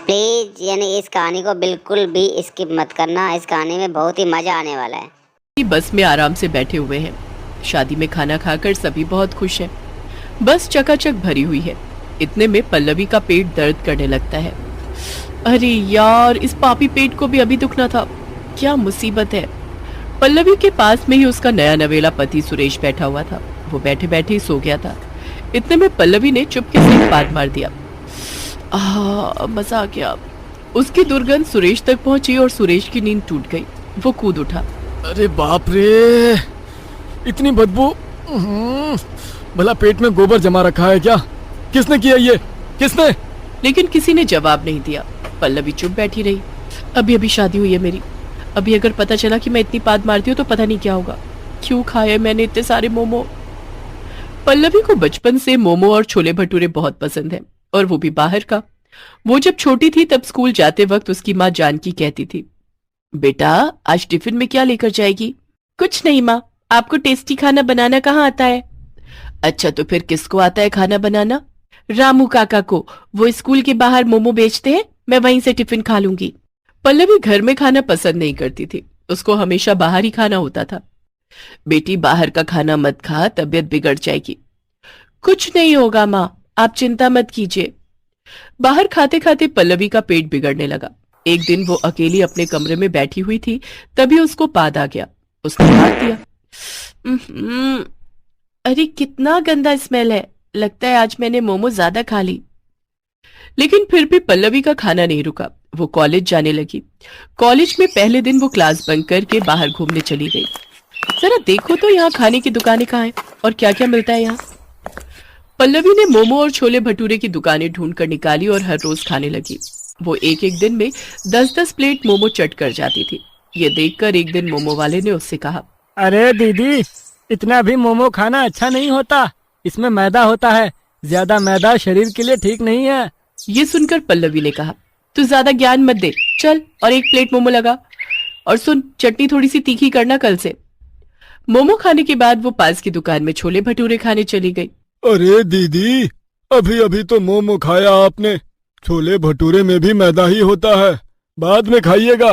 Please यानी इस कहानी को बिल्कुल भी स्किप मत करना। इस कहानी में बहुत ही मजा आने वाला है। बस में आराम से बैठे हुए हैं। शादी में खाना खाकर सभी बहुत खुश हैं। बस चकाचक भरी हुई है। इतने में पल्लवी का पेट दर्द करने लगता है। अरे यार, इस पापी पेट को भी अभी दुखना था। क्या मुसीबत है। पल्लवी के पास में ही उसका नया नवेला पति सुरेश बैठा हुआ था। वो बैठे बैठे ही सो गया था। इतने में पल्लवी ने चुपके से एक बात मार दिया। मजा आ गया। उसकी दुर्गंध सुरेश तक पहुंची और सुरेश की नींद टूट गई। वो कूद उठा। अरे बाप रे, इतनी बदबू। भला पेट में गोबर जमा रखा है क्या? किसने किया ये? किसने? लेकिन किसी ने जवाब नहीं दिया। पल्लवी चुप बैठी रही। अभी अभी शादी हुई है मेरी। अभी अगर पता चला कि मैं इतनी पाद मारती हूँ तो पता नहीं क्या होगा। क्यों खाए मैंने इतने सारे मोमो। पल्लवी को बचपन से मोमो और छोले भटूरे बहुत पसंद है, और वो भी बाहर का। वो जब छोटी थी तब स्कूल जाते वक्त उसकी माँ जानकी कहती थी, बेटा आज टिफिन में क्या लेकर जाएगी? कुछ नहीं माँ, आपको टेस्टी खाना बनाना कहाँ आता है? अच्छा तो फिर किसको आता है खाना बनाना? रामू काका को। वो स्कूल के बाहर मोमो बेचते हैं, मैं वहीं से टिफिन खा लूंगी। पल्लवी घर में खाना पसंद नहीं करती थी। उसको हमेशा बाहर ही खाना होता था। बेटी बाहर का खाना मत खा, तबीयत बिगड़ जाएगी। कुछ नहीं होगा माँ, आप चिंता मत कीजिए। बाहर खाते खाते पल्लवी का पेट बिगड़ने लगा। एक दिन वो अकेली अपने कमरे में बैठी हुई थी, तभी उसको पाद आ गया। उसने हाथ दिया। अरे कितना गंदा स्मेल है। लगता है आज मैंने मोमो ज्यादा खा ली। लेकिन फिर भी पल्लवी का खाना नहीं रुका। वो कॉलेज जाने लगी। कॉलेज में पहले दिन वो क्लास बंक करके बाहर घूमने चली गई। जरा देखो तो यहाँ खाने की दुकानें कहाँ हैं और क्या क्या मिलता है यहाँ। पल्लवी ने मोमो और छोले भटूरे की दुकानें ढूंढकर निकाली और हर रोज खाने लगी। वो एक एक दिन में 10-10 प्लेट मोमो चट कर जाती थी। ये देखकर एक दिन मोमो वाले ने उससे कहा, अरे दीदी, इतना भी मोमो खाना अच्छा नहीं होता। इसमें मैदा होता है। ज्यादा मैदा शरीर के लिए ठीक नहीं है। ये सुनकर पल्लवी ने कहा, तू ज्यादा ज्ञान मत दे, चल और एक प्लेट मोमो लगा। और सुन, चटनी थोड़ी सी तीखी करना कल से। मोमो खाने के बाद वो पास की दुकान में छोले भटूरे खाने चली गई। अरे दीदी, अभी अभी तो मोमो खाया आपने। छोले भटूरे में भी मैदा ही होता है, बाद में खाइएगा।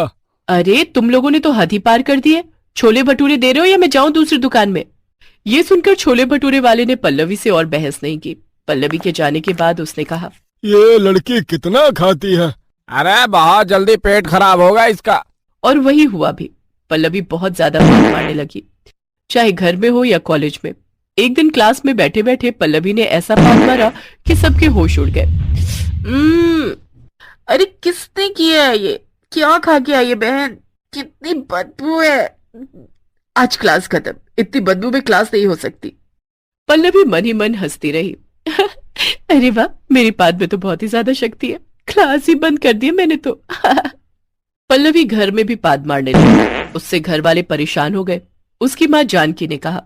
अरे तुम लोगों ने तो हद ही पार कर दिए। छोले भटूरे दे रहे हो या मैं जाऊं दूसरी दुकान में? ये सुनकर छोले भटूरे वाले ने पल्लवी से और बहस नहीं की। पल्लवी के जाने के बाद उसने कहा, ये लड़की कितना खाती है। अरे बहुत जल्दी पेट खराब होगा इसका। और वही हुआ भी। पल्लवी बहुत ज्यादा मार मारने लगी, चाहे घर में हो या कॉलेज में। एक दिन क्लास में बैठे बैठे पल्लवी ने ऐसा पाद मारा कि सबके होश उड़ गए। अरे किसने किया है ये? क्या खा के आई है बहन? कितनी बदबू है। आज क्लास खत्म। इतनी बदबू में क्लास नहीं हो सकती। पल्लवी मन ही मन हंसती रही। अरे वाह, मेरी पाद में तो बहुत ही ज्यादा शक्ति है। क्लास ही बंद कर दी मैंने तो। पल्लवी घर में भी पाद मारने लगी। उससे घर वाले परेशान हो गए। उसकी माँ जानकी ने कहा,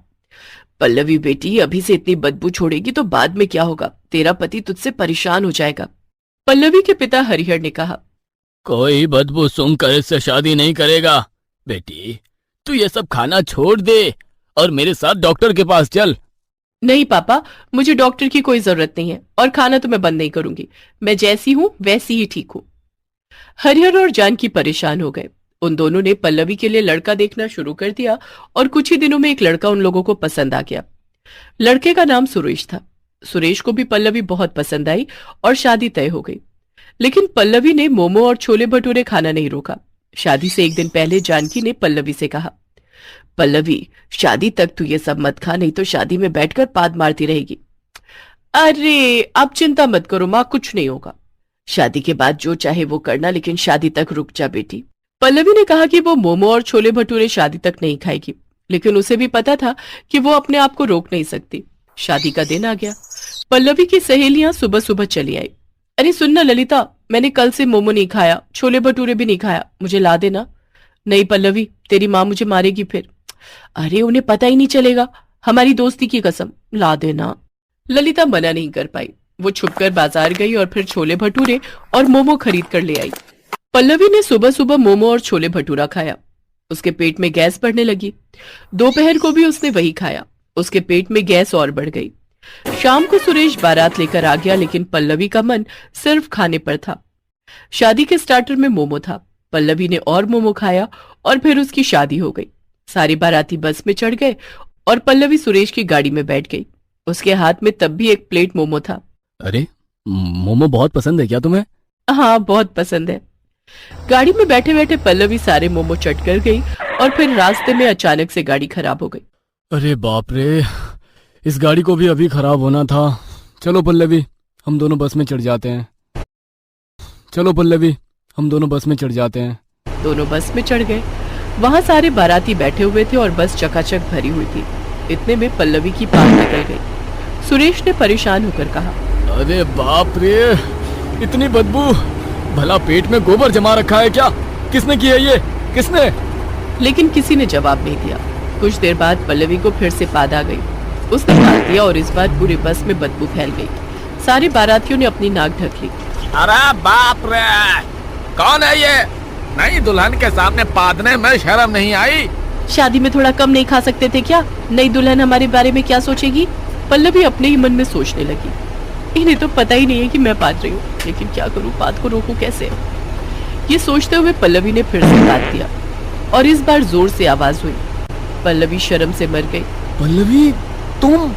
पल्लवी बेटी, अभी से इतनी बदबू छोड़ेगी तो बाद में क्या होगा? तेरा पति तुझसे परेशान हो जाएगा। पल्लवी के पिता हरिहर ने कहा, कोई बदबू सुनकर इससे शादी नहीं करेगा। बेटी, तू ये सब खाना छोड़ दे और मेरे साथ डॉक्टर के पास चल। नहीं पापा, मुझे डॉक्टर की कोई जरूरत नहीं है और खाना तो मैं बंद नहीं करूंगी। मैं जैसी हूं वैसी ही ठीक हूं। हरिहर और जानकी परेशान हो गए। उन दोनों ने पल्लवी के लिए लड़का देखना शुरू कर दिया और कुछ ही दिनों में एक लड़का उन लोगों को पसंद आ गया। लड़के का नाम सुरेश था। सुरेश को भी पल्लवी बहुत पसंद आई और शादी तय हो गई। लेकिन पल्लवी ने मोमो और छोले भटूरे खाना नहीं रोका। शादी से एक दिन पहले जानकी ने पल्लवी से कहा, पल्लवी शादी तक तू ये सब मत खा, नहीं तो शादी में बैठकर पाद मारती रहेगी। अरे आप चिंता मत करो माँ, कुछ नहीं होगा। शादी के बाद जो चाहे वो करना, लेकिन शादी तक रुक जा बेटी। पल्लवी ने कहा कि वो मोमो और छोले भटूरे शादी तक नहीं खाएगी, लेकिन उसे भी पता था कि वो अपने आप को रोक नहीं सकती। शादी का दिन आ गया। पल्लवी की सहेलियां सुबह सुबह चली आई। अरे सुनना ललिता, मैंने कल से मोमो नहीं खाया, छोले भटूरे भी नहीं खाया, मुझे ला देना। नहीं पल्लवी, तेरी माँ मुझे मारेगी फिर। अरे उन्हें पता ही नहीं चलेगा, हमारी दोस्ती की कसम, ला देना। ललिता मना नहीं कर पाई। वो छुपकर बाजार गई और फिर छोले भटूरे और मोमो खरीद कर ले आई। पल्लवी ने सुबह सुबह मोमो और छोले भटूरा खाया। उसके पेट में गैस बढ़ने लगी। दोपहर को भी उसने वही खाया। उसके पेट में गैस और बढ़ गई। शाम को सुरेश बारात लेकर आ गया, लेकिन पल्लवी का मन सिर्फ खाने पर था। शादी के स्टार्टर में मोमो था। पल्लवी ने और मोमो खाया और फिर उसकी शादी हो गई। सारे बाराती बस में चढ़ गए और पल्लवी सुरेश की गाड़ी में बैठ गई। उसके हाथ में तब भी एक प्लेट मोमो था। अरे मोमो बहुत पसंद है क्या तुम्हें? हाँ, बहुत पसंद है। गाड़ी में बैठे बैठे पल्लवी सारे मोमो चट कर गई और फिर रास्ते में अचानक से गाड़ी खराब हो गई। अरे बाप रे, इस गाड़ी को भी अभी खराब होना था। चलो पल्लवी, हम दोनों बस में चढ़ जाते हैं। चलो पल्लवी, हम दोनों बस में चढ़ जाते हैं। दोनों बस में चढ़ गए। वहां सारे बाराती बैठे हुए थे और बस चकाचक भरी हुई थी। इतने में पल्लवी की पास निकल गई। सुरेश ने परेशान होकर कहा, अरे बाप रे, इतनी बदबू! भला पेट में गोबर जमा रखा है क्या? किसने किया ये? किसने? लेकिन किसी ने जवाब नहीं दिया। कुछ देर बाद पल्लवी को फिर से पाद आ गई। उसने पाद दिया और इस बार पूरे बस में बदबू फैल गई। सारे बारातियों ने अपनी नाक ढक ली। अरे बाप रे, कौन है ये? नई दुल्हन के सामने पादने में शर्म नहीं आई? शादी में थोड़ा कम नहीं खा सकते थे क्या? नई दुल्हन हमारे बारे में क्या सोचेगी? पल्लवी अपने ही मन में सोचने लगी। इन्हें तो पता ही नहीं है कि मैं पाद रही हूँ, लेकिन क्या करूँ, पाद को रोकूं कैसे? ये सोचते हुए पल्लवी ने फिर से पाद दिया और इस बार जोर से आवाज हुई। पल्लवी शर्म से मर गई। पल्लवी, तुम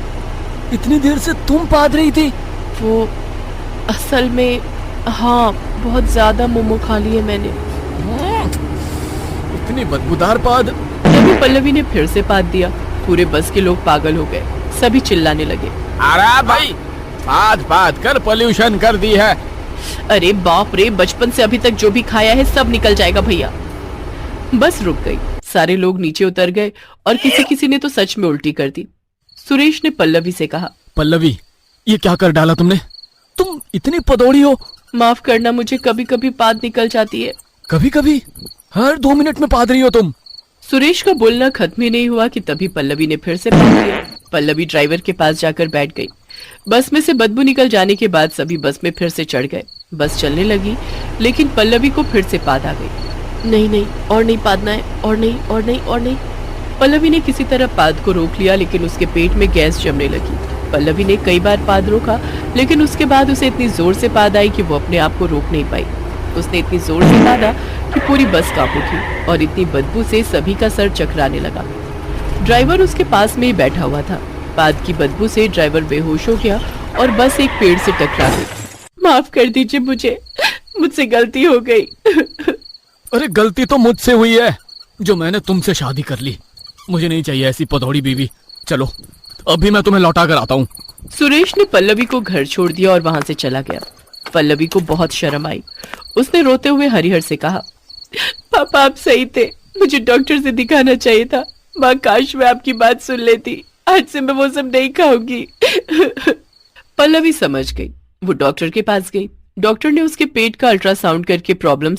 इतनी देर से तुम पाद रही थी? वो असल में, हाँ, बहुत ज्यादा मोमो खा लिए मैंने। इतनी बदबूदार पाद। तभी पल्लवी ने फिर से पाद दिया। पूरे बस के लोग पागल हो गए। सभी चिल्लाने लगे, अरे भाई, पाद पाद कर पोल्यूशन कर दी है। अरे बाप रे, बचपन से अभी तक जो भी खाया है सब निकल जाएगा भैया। बस रुक गई। सारे लोग नीचे उतर गए और किसी किसी ने तो सच में उल्टी कर दी। सुरेश ने पल्लवी से कहा, पल्लवी, ये क्या कर डाला तुमने? तुम इतनी पदौड़ी हो। माफ करना, मुझे कभी कभी पाद निकल जाती है। कभी कभी? हर 2 मिनट में पाद रही हो तुम। सुरेश का बोलना खत्म ही नहीं हुआ कि तभी पल्लवी ने फिर से पाद दिया। पल्लवी ड्राइवर के पास जाकर बैठ गई। बस में से बदबू निकल जाने के बाद सभी बस में फिर से चढ़ गए। बस चलने लगी, लेकिन पल्लवी को फिर से पाद आ गई। नहीं नहीं, और नहीं पादना है, और नहीं, और नहीं, और नहीं। पल्लवी ने किसी तरह पाद को रोक लिया, लेकिन उसके पेट में गैस जमने लगी। पल्लवी ने कई बार पाद रोका, लेकिन उसके बाद उसे इतनी जोर से पाद आई कि वो अपने आप को रोक नहीं पाई। उसने इतनी जोर से पादा कि पूरी बस कांप उठी और इतनी बदबू से सभी का सर चकराने लगा। ड्राइवर उसके पास में ही बैठा हुआ था। पाद की बदबू से ड्राइवर बेहोश हो गया और बस एक पेड़ से टकरा गई। माफ कर दीजिए, मुझसे गलती हो गई। अरे गलती तो मुझसे हुई है, जो मैंने तुमसे शादी कर ली। मुझे नहीं चाहिए ऐसी पदौड़ी बीवी। चलो, अभी मैं तुम्हें लौटा कर आता हूँ। सुरेश ने पल्लवी को घर छोड़ दिया और वहां से चला गया। पल्लवी को बहुत शर्म आई। उसने रोते हुए हरिहर से कहा, पापा आप सही थे, मुझे डॉक्टर से दिखाना चाहिए था। माँ, काश मैं आपकी बात सुन लेती। आज से मैं वो सब नहीं खाऊंगी। पल्लवी समझ गई। वो डॉक्टर के पास गई। डॉक्टर ने उसके पेट का अल्ट्रासाउंड करके प्रॉब्लम